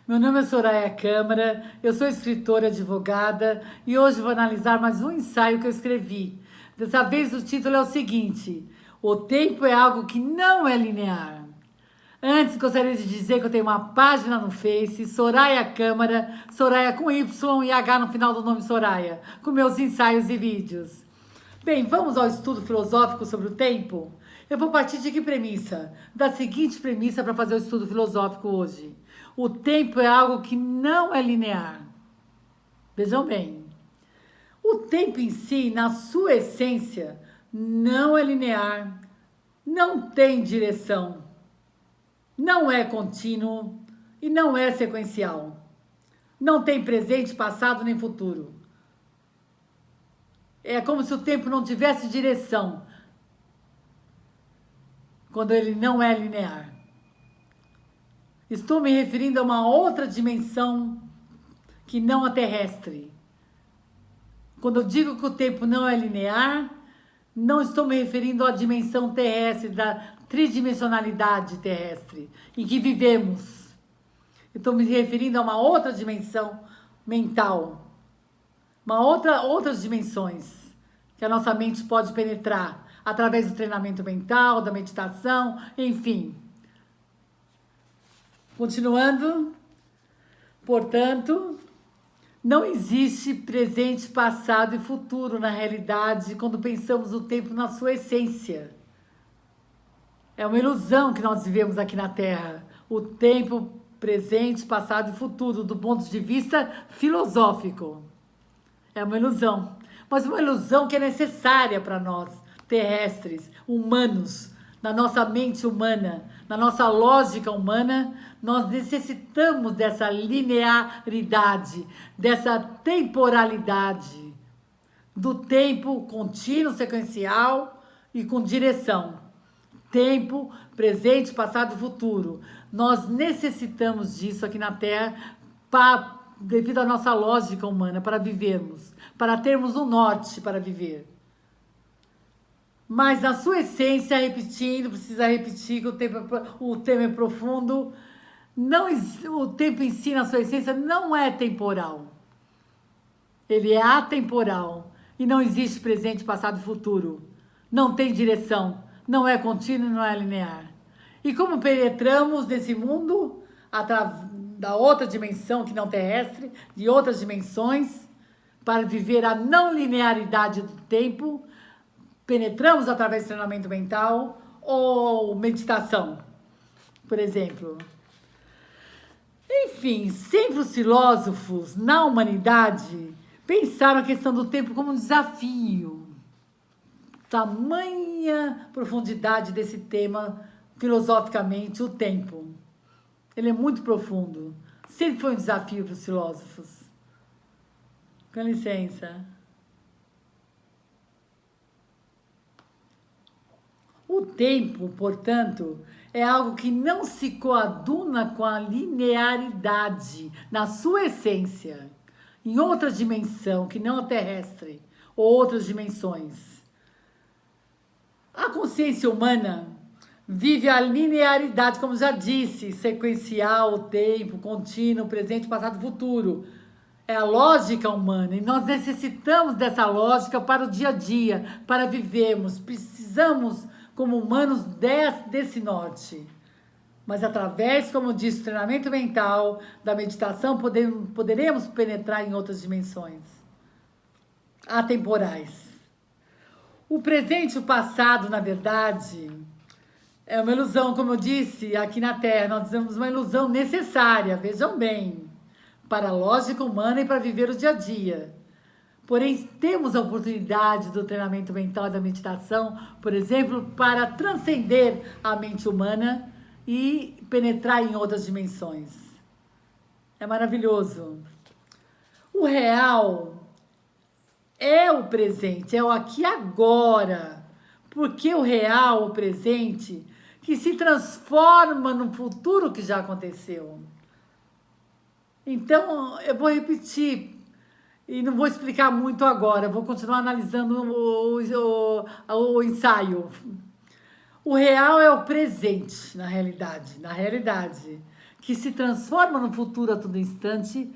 Meu nome é Soraya Câmara, eu sou escritora, advogada e hoje vou analisar mais um ensaio que eu escrevi. Dessa vez o título é o seguinte: O tempo é algo que não é linear. Antes, gostaria de dizer que eu tenho uma página no Face, Soraya Câmara, Soraya com Y e H no final do nome Soraya, com meus ensaios e vídeos. Bem, vamos ao estudo filosófico sobre o tempo? Eu vou partir de que premissa? Da seguinte premissa para fazer o estudo filosófico hoje. O tempo é algo que não é linear. Vejam bem. O tempo em si, na sua essência, não é linear, não tem direção, não é contínuo e não é sequencial. Não tem presente, passado nem futuro. É como se o tempo não tivesse direção, quando ele não é linear. Estou me referindo a uma outra dimensão que não a terrestre. Quando eu digo que o tempo não é linear, não estou me referindo à dimensão terrestre, da tridimensionalidade terrestre em que vivemos. Estou me referindo a uma outra dimensão mental, outras dimensões que a nossa mente pode penetrar através do treinamento mental, da meditação, enfim. Continuando, portanto, não existe presente, passado e futuro na realidade quando pensamos o tempo na sua essência. É uma ilusão que nós vivemos aqui na Terra. O tempo presente, passado e futuro, do ponto de vista filosófico. É uma ilusão. Mas uma ilusão que é necessária para nós, terrestres, humanos, na nossa mente humana, na nossa lógica humana, nós necessitamos dessa linearidade, dessa temporalidade, do tempo contínuo, sequencial e com direção. Tempo, presente, passado e futuro. Nós necessitamos disso aqui na Terra devido à nossa lógica humana, para vivermos, para termos um norte para viver. Mas na sua essência, repetindo, precisa repetir que o tempo é profundo. O tempo em si, na sua essência, não é temporal. Ele é atemporal. E não existe presente, passado e futuro. Não tem direção. Não é contínuo, não é linear. E como penetramos nesse mundo, da outra dimensão que não terrestre, de outras dimensões, para viver a não linearidade do tempo, penetramos através do treinamento mental ou meditação, por exemplo. Enfim, sempre os filósofos na humanidade pensaram a questão do tempo como um desafio. Tamanha profundidade desse tema, filosoficamente, o tempo. Ele é muito profundo. Sempre foi um desafio para os filósofos. Com licença. O tempo, portanto, é algo que não se coaduna com a linearidade na sua essência, em outra dimensão que não a terrestre, ou outras dimensões. A consciência humana vive a linearidade, como já disse, sequencial, o tempo, contínuo, presente, passado, futuro. É a lógica humana e nós necessitamos dessa lógica para o dia a dia, para vivermos. Precisamos, como humanos, desse norte. Mas através, como disse, do treinamento mental, da meditação, poderemos penetrar em outras dimensões atemporais. O presente e o passado, na verdade, é uma ilusão, como eu disse, aqui na Terra. Nós temos uma ilusão necessária, vejam bem, para a lógica humana e para viver o dia a dia. Porém, temos a oportunidade do treinamento mental e da meditação, por exemplo, para transcender a mente humana e penetrar em outras dimensões. É maravilhoso. O real é o presente, é o aqui e agora. Porque o real, o presente, que se transforma no futuro que já aconteceu. Então, eu vou repetir. E não vou explicar muito agora, vou continuar analisando o ensaio. O real é o presente, na realidade, que se transforma no futuro a todo instante.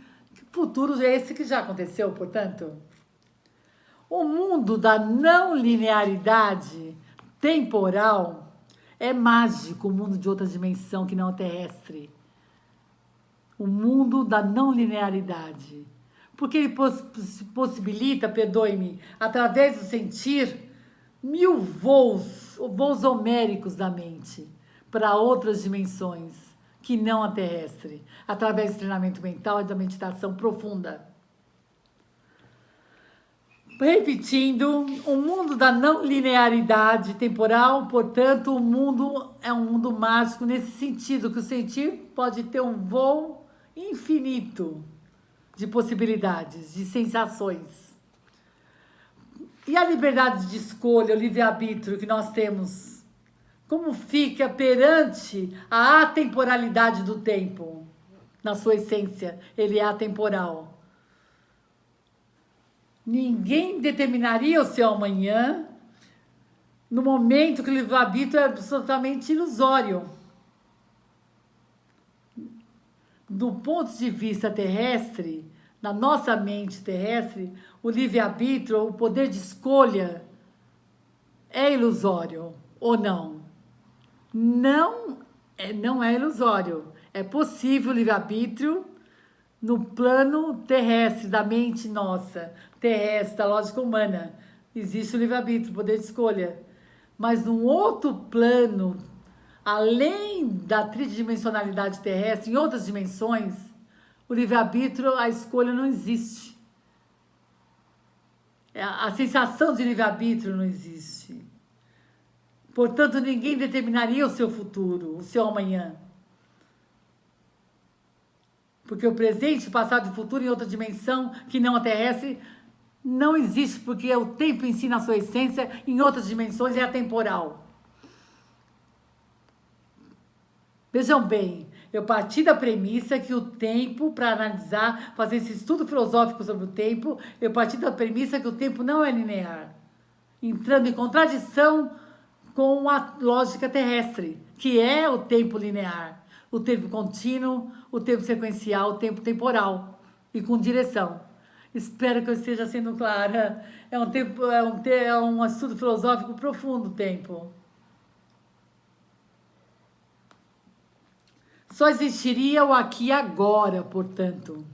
Futuro é esse que já aconteceu, portanto. O mundo da não linearidade temporal é mágico, o mundo de outra dimensão que não é terrestre. O mundo da não linearidade. Porque ele possibilita, perdoe-me, através do sentir, 1000 voos homéricos da mente para outras dimensões que não a terrestre, através do treinamento mental e da meditação profunda. Repetindo, o mundo da não linearidade temporal, portanto, o mundo é um mundo mágico nesse sentido, que o sentir pode ter um voo infinito de possibilidades, de sensações. E a liberdade de escolha, o livre-arbítrio que nós temos, como fica perante a atemporalidade do tempo? Na sua essência, ele é atemporal. Ninguém determinaria o seu amanhã no momento que o livre-arbítrio é absolutamente ilusório. Do ponto de vista terrestre, na nossa mente terrestre, o livre-arbítrio, o poder de escolha, é ilusório ou não? Não é ilusório. É possível o livre-arbítrio no plano terrestre, da mente nossa, terrestre, da lógica humana. Existe o livre-arbítrio, o poder de escolha. Mas num outro plano, além da tridimensionalidade terrestre, em outras dimensões, o livre-arbítrio, a escolha não existe. A sensação de livre-arbítrio não existe. Portanto, ninguém determinaria o seu futuro, o seu amanhã. Porque o presente, o passado e o futuro em outra dimensão que não a terrestre não existe, porque o tempo em si, na sua essência, em outras dimensões, é atemporal. Vejam bem, eu parti da premissa que o tempo, para analisar, fazer esse estudo filosófico sobre o tempo, eu parti da premissa que o tempo não é linear, entrando em contradição com a lógica terrestre, que é o tempo linear, o tempo contínuo, o tempo sequencial, o tempo temporal e com direção. Espero que eu esteja sendo clara. É um estudo filosófico profundo o tempo. Só existiria o aqui e agora, portanto.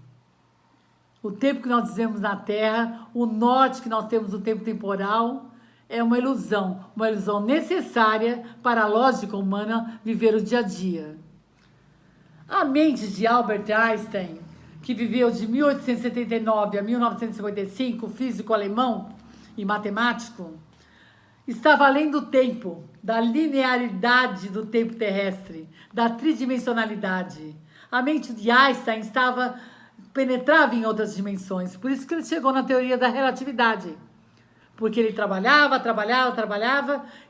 O tempo que nós vivemos na Terra, o norte que nós temos do tempo temporal, é uma ilusão necessária para a lógica humana viver o dia a dia. A mente de Albert Einstein, que viveu de 1879 a 1955, físico alemão e matemático, estava além do tempo, da linearidade do tempo terrestre, da tridimensionalidade. A mente de Einstein penetrava em outras dimensões, por isso que ele chegou na teoria da relatividade. Porque ele trabalhava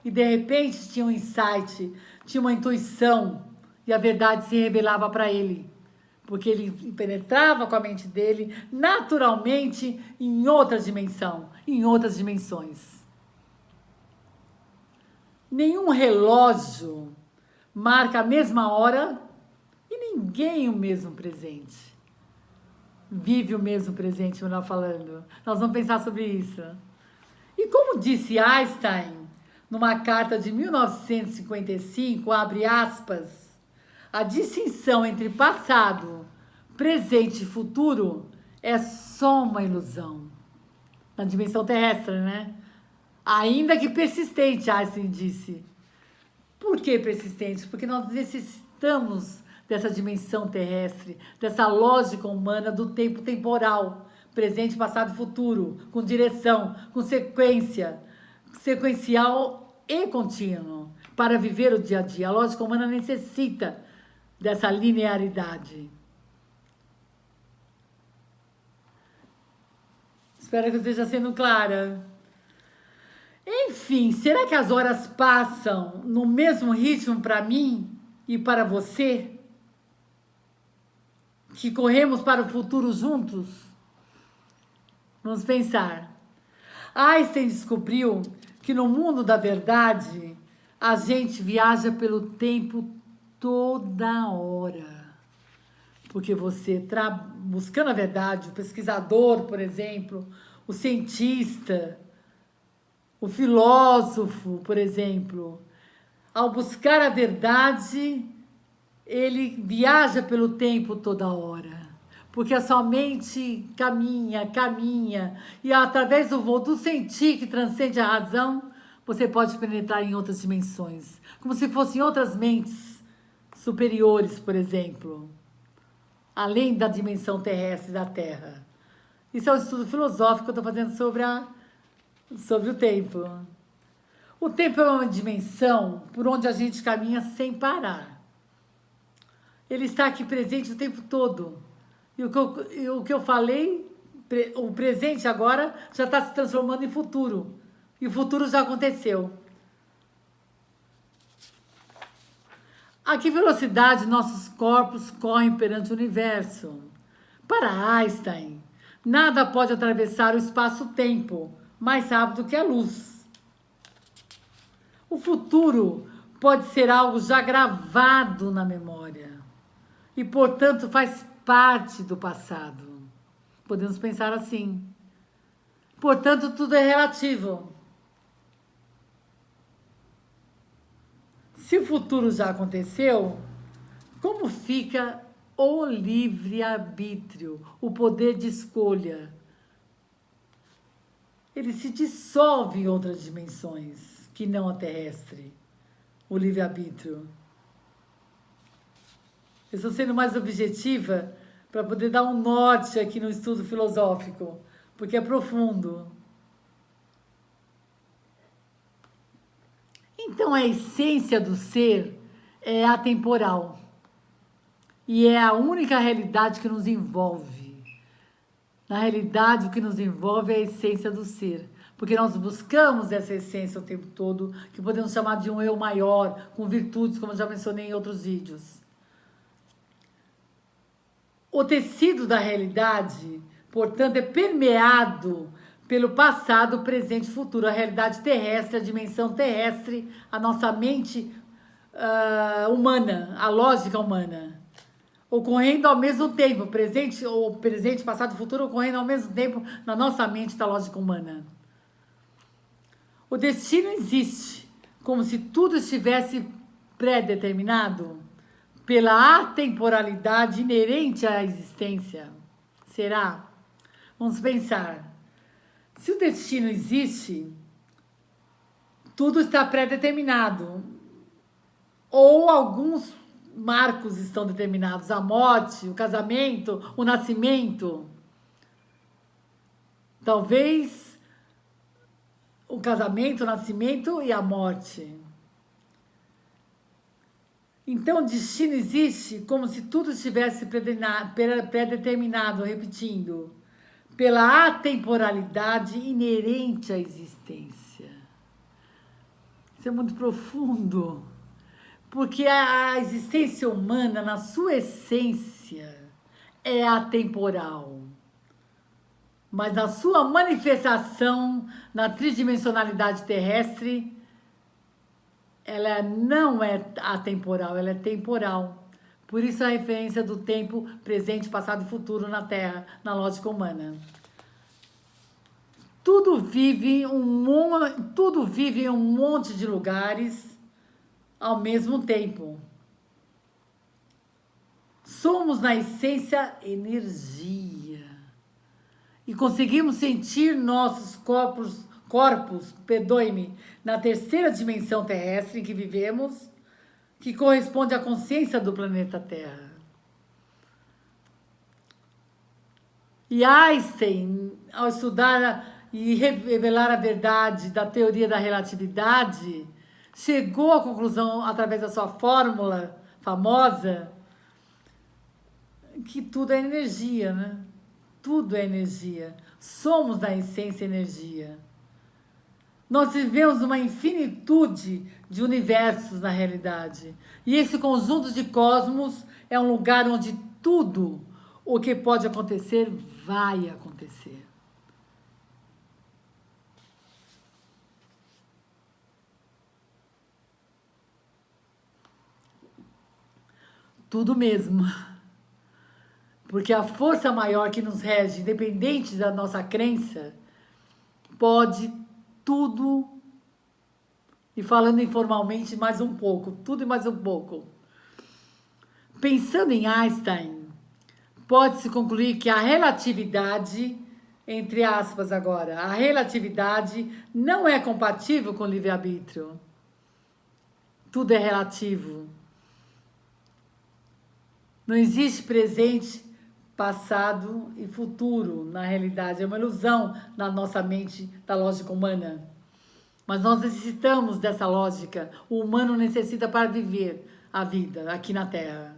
e de repente tinha um insight, tinha uma intuição e a verdade se revelava para ele. Porque ele penetrava com a mente dele naturalmente em outra dimensão, em outras dimensões. Nenhum relógio marca a mesma hora e ninguém o mesmo presente. Vive o mesmo presente, melhor falando. Nós vamos pensar sobre isso. E como disse Einstein, numa carta de 1955, abre aspas, a distinção entre passado, presente e futuro é só uma ilusão. Na dimensão terrestre, né? Ainda que persistente, Einstein disse. Por que persistente? Porque nós necessitamos dessa dimensão terrestre, dessa lógica humana do tempo temporal, presente, passado e futuro, com direção, com sequência, sequencial e contínuo, para viver o dia a dia. A lógica humana necessita dessa linearidade. Espero que eu esteja sendo clara. Enfim, será que as horas passam no mesmo ritmo para mim e para você? Que corremos para o futuro juntos? Vamos pensar. Einstein descobriu que no mundo da verdade, a gente viaja pelo tempo toda hora. Porque você está buscando a verdade, o pesquisador, por exemplo, o cientista, o filósofo, por exemplo, ao buscar a verdade, ele viaja pelo tempo toda hora. Porque a sua mente caminha, e através do voo do sentir que transcende a razão, você pode penetrar em outras dimensões. Como se fossem outras mentes superiores, por exemplo, além da dimensão terrestre da Terra. Isso é um estudo filosófico que eu estou fazendo sobre o tempo. O tempo é uma dimensão por onde a gente caminha sem parar. Ele está aqui presente o tempo todo. E o que eu falei, o presente agora já está se transformando em futuro. E o futuro já aconteceu. A que velocidade nossos corpos correm perante o universo? Para Einstein, nada pode atravessar o espaço-tempo mais rápido que a luz. O futuro pode ser algo já gravado na memória e, portanto, faz parte do passado. Podemos pensar assim. Portanto, tudo é relativo. Se o futuro já aconteceu, como fica o livre-arbítrio, o poder de escolha? Ele se dissolve em outras dimensões que não a terrestre, o livre-arbítrio. Eu estou sendo mais objetiva para poder dar um norte aqui no estudo filosófico, porque é profundo. Então, a essência do ser é atemporal e é a única realidade que nos envolve. Na realidade, o que nos envolve é a essência do ser, porque nós buscamos essa essência o tempo todo, que podemos chamar de um eu maior, com virtudes, como eu já mencionei em outros vídeos. O tecido da realidade, portanto, é permeado pelo passado, presente e futuro. A realidade terrestre, a dimensão terrestre, a nossa mente humana, a lógica humana, ocorrendo ao mesmo tempo, presente, passado e futuro, ocorrendo ao mesmo tempo na nossa mente da lógica humana. O destino existe, como se tudo estivesse pré-determinado pela atemporalidade inerente à existência. Será? Vamos pensar. Se o destino existe, tudo está pré-determinado. Ou alguns marcos estão determinados. A morte, o casamento, o nascimento. Talvez o casamento, o nascimento e a morte. Então, o destino existe como se tudo estivesse pré-determinado, repetindo, pela atemporalidade inerente à existência. Isso é muito profundo, porque a existência humana, na sua essência, é atemporal. Mas na sua manifestação, na tridimensionalidade terrestre, ela não é atemporal, ela é temporal. Por isso a referência do tempo presente, passado e futuro na Terra, na lógica humana. Tudo vive em um monte de lugares ao mesmo tempo. Somos, na essência, energia. E conseguimos sentir nossos corpos, perdoe-me, na terceira dimensão terrestre em que vivemos, que corresponde à consciência do planeta Terra. E Einstein, ao estudar e revelar a verdade da teoria da relatividade, chegou à conclusão, através da sua fórmula famosa, que tudo é energia, né? Tudo é energia. Somos, na essência, energia. Nós vivemos uma infinitude de universos na realidade. E esse conjunto de cosmos é um lugar onde tudo o que pode acontecer vai acontecer. Tudo mesmo. Porque a força maior que nos rege, independente da nossa crença, pode tudo, e falando informalmente, mais um pouco, tudo e mais um pouco. Pensando em Einstein, pode-se concluir que a relatividade, entre aspas agora, a relatividade não é compatível com o livre-arbítrio. Tudo é relativo. Não existe presente, passado e futuro na realidade. É uma ilusão na nossa mente da lógica humana. Mas nós necessitamos dessa lógica. O humano necessita para viver a vida aqui na Terra.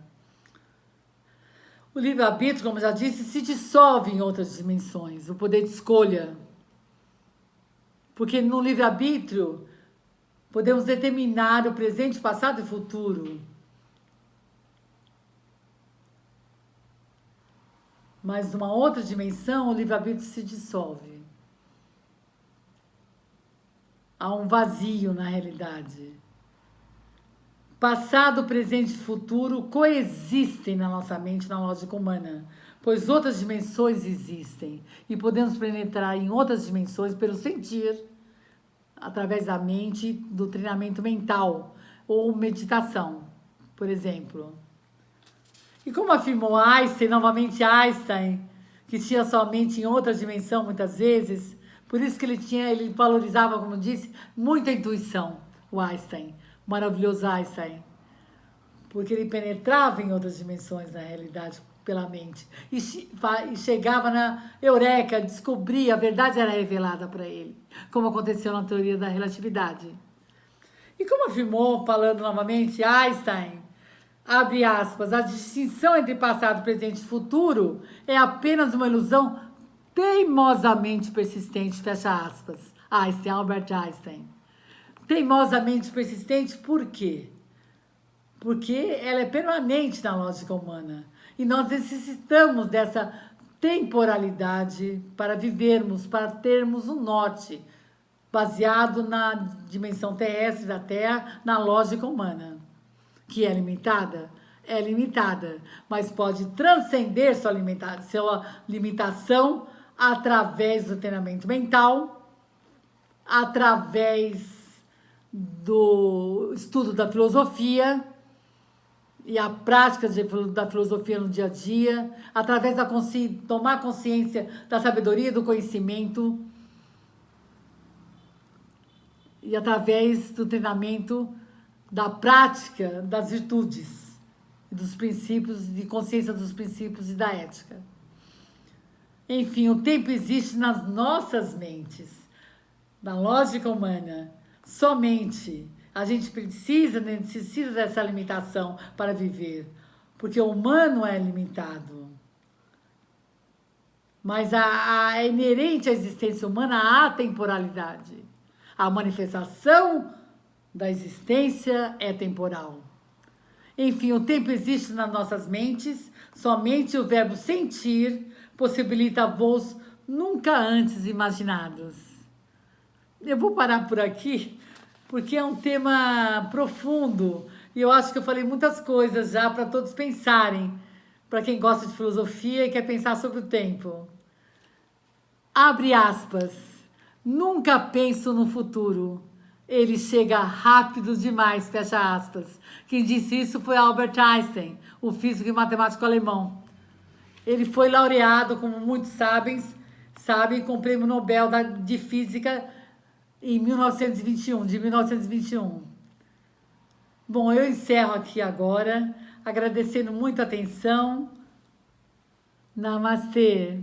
O livre-arbítrio, como já disse, se dissolve em outras dimensões. O poder de escolha. Porque no livre-arbítrio podemos determinar o presente, passado e futuro. Mas numa outra dimensão, o livre-arbítrio se dissolve. Há um vazio na realidade. Passado, presente e futuro coexistem na nossa mente, na lógica humana, pois outras dimensões existem e podemos penetrar em outras dimensões pelo sentir, através da mente, do treinamento mental ou meditação, por exemplo. E como afirmou Einstein, novamente Einstein, que tinha sua mente em outra dimensão muitas vezes, por isso que ele valorizava, como disse, muita intuição, o Einstein, o maravilhoso Einstein, porque ele penetrava em outras dimensões na realidade pela mente e chegava na eureka, descobria, a verdade era revelada para ele, como aconteceu na teoria da relatividade. E como afirmou, falando novamente, Einstein, abre aspas, a distinção entre passado, presente e futuro é apenas uma ilusão teimosamente persistente, fecha aspas. Einstein, Albert Einstein. Teimosamente persistente por quê? Porque ela é permanente na lógica humana. E nós necessitamos dessa temporalidade para vivermos, para termos um norte, baseado na dimensão terrestre da Terra, na lógica humana. Que é limitada? É limitada, mas pode transcender sua limitação através do treinamento mental, através do estudo da filosofia e a prática da filosofia no dia a dia, através da tomar consciência da sabedoria, do conhecimento e através do treinamento da prática das virtudes, dos princípios, de consciência dos princípios e da ética. Enfim, o tempo existe nas nossas mentes, na lógica humana. Somente a gente necessita dessa limitação para viver, porque o humano é limitado. Mas é inerente à existência humana a atemporalidade. A manifestação da existência é temporal. Enfim, o tempo existe nas nossas mentes, somente o verbo sentir possibilita voos nunca antes imaginados. Eu vou parar por aqui, porque é um tema profundo, e eu acho que eu falei muitas coisas já para todos pensarem, para quem gosta de filosofia e quer pensar sobre o tempo. Abre aspas, nunca penso no futuro. Ele chega rápido demais, fecha aspas. Quem disse isso foi Albert Einstein, o físico e matemático alemão. Ele foi laureado, como muitos sabem, com o Prêmio Nobel de Física em 1921. Bom, eu encerro aqui agora, agradecendo muito a atenção. Namastê.